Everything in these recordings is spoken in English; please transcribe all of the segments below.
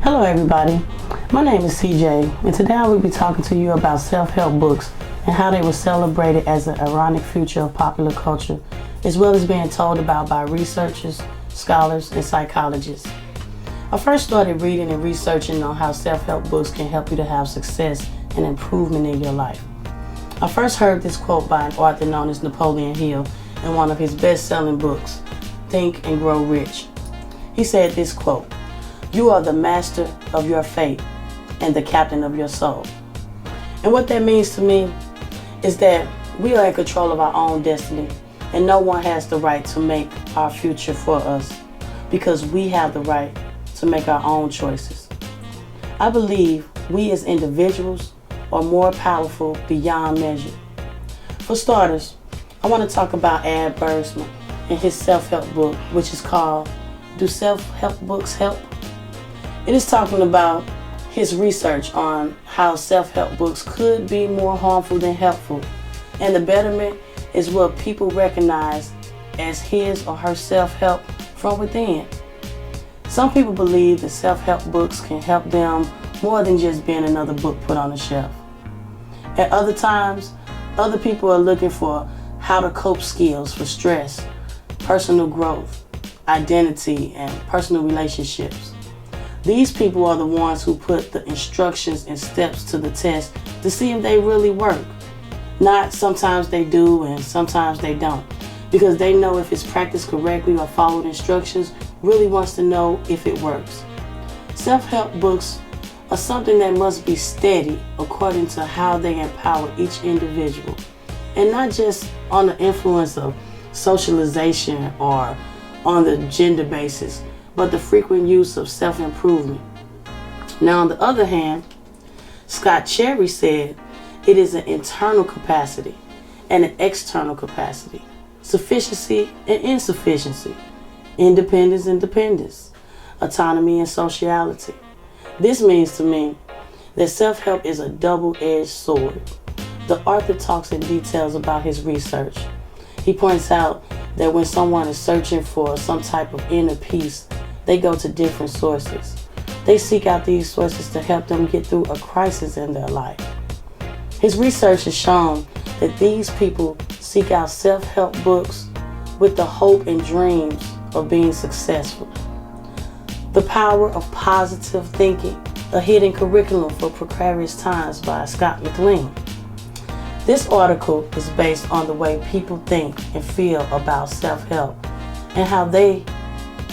Hello everybody, my name is CJ and today I will be talking to you about self-help books and how they were celebrated as an ironic future of popular culture, as well as being told about by researchers, scholars, and psychologists. I first started reading and researching on how self-help books can help you to have success and improvement in your life. I first heard this quote by an author known as Napoleon Hill in one of his best-selling books, Think and Grow Rich. He said this quote, "You are the master of your fate and the captain of your soul." And what that means to me is that we are in control of our own destiny and no one has the right to make our future for us because we have the right to make our own choices. I believe we as individuals are more powerful beyond measure. For starters, I want to talk about Ed Bergsman and his self-help book, which is called Do Self-Help Books Help? It is talking about his research on how self-help books could be more harmful than helpful, and the betterment is what people recognize as his or her self-help from within. Some people believe that self-help books can help them more than just being another book put on the shelf. At other times, other people are looking for how to cope skills for stress, personal growth, identity, and personal relationships. These people are the ones who put the instructions and steps to the test to see if they really work. Not sometimes they do and sometimes they don't, because they know if it's practiced correctly or followed instructions, really wants to know if it works. Self-help books are something that must be steady according to how they empower each individual, and not just on the influence of socialization or on the gender basis, but the frequent use of self-improvement. Now, on the other hand, Scott Cherry said it is an internal capacity and an external capacity, sufficiency and insufficiency, independence and dependence, autonomy and sociality. This means to me that self-help is a double-edged sword. The author talks in details about his research. He points out that when someone is searching for some type of inner peace, they go to different sources. They seek out these sources to help them get through a crisis in their life. His research has shown that these people seek out self-help books with the hope and dreams of being successful. The Power of Positive Thinking, a hidden curriculum for precarious times by Scott McLean. This article is based on the way people think and feel about self-help and how they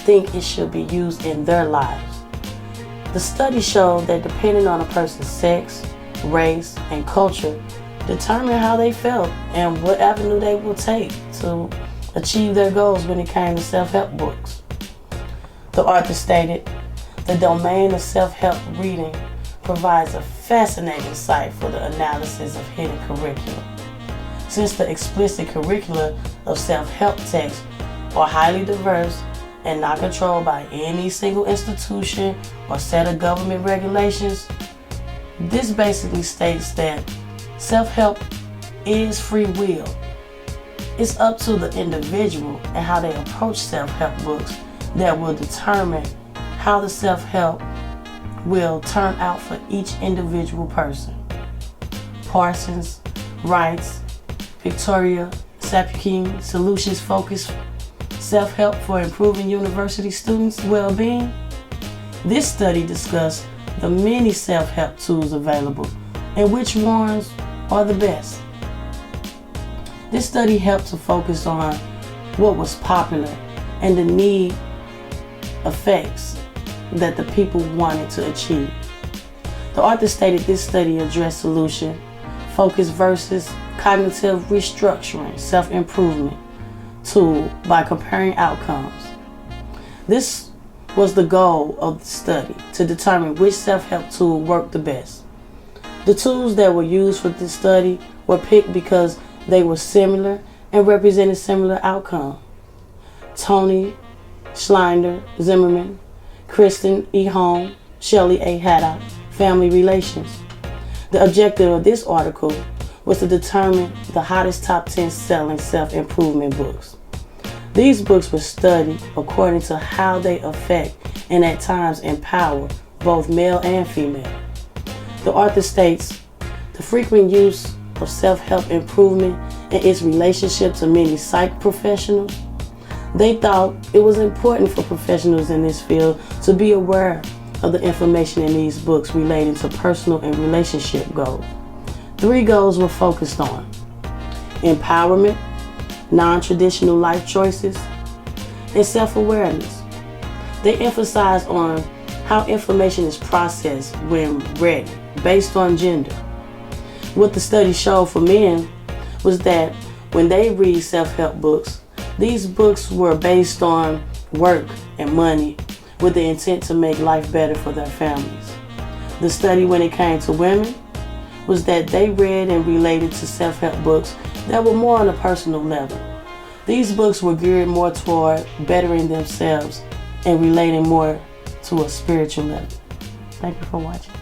think it should be used in their lives. The study showed that depending on a person's sex, race, and culture, determine how they felt and what avenue they will take to achieve their goals when it came to self-help books. The author stated, "The domain of self-help reading provides a fascinating site for the analysis of hidden curriculum. Since the explicit curricula of self-help texts are highly diverse and not controlled by any single institution or set of government regulations, this basically states that self-help is free will. It's up to the individual and how they approach self-help books that will determine how the self-help will turn out for each individual person." Parsons writes, Victoria Sapkin, Solutions Focused Self-Help for Improving University Students' Well-Being. This study discussed the many self-help tools available and which ones are the best. This study helped to focus on what was popular and the need effects that the people wanted to achieve. The author stated this study addressed solution focus versus cognitive restructuring, self-improvement tool by comparing outcomes. This was the goal of the study, to determine which self-help tool worked the best. The tools that were used for this study were picked because they were similar and represented similar outcomes. Tony Schleider Zimmerman, Kristen E. Holm, Shelley A. Haddock, Family Relations. The objective of this article was to determine the hottest top 10 selling self-improvement books. These books were studied according to how they affect and at times empower both male and female. The author states, the frequent use of self-help improvement and its relationship to many psych professionals, they thought it was important for professionals in this field to be aware of the information in these books relating to personal and relationship goals. 3 goals were focused on: empowerment, non-traditional life choices, and self-awareness. They emphasize on how information is processed when read based on gender. What the study showed for men was that when they read self-help books, these books were based on work and money with the intent to make life better for their families. The study when it came to women was that they read and related to self-help books that were more on a personal level. These books were geared more toward bettering themselves and relating more to a spiritual level. Thank you for watching.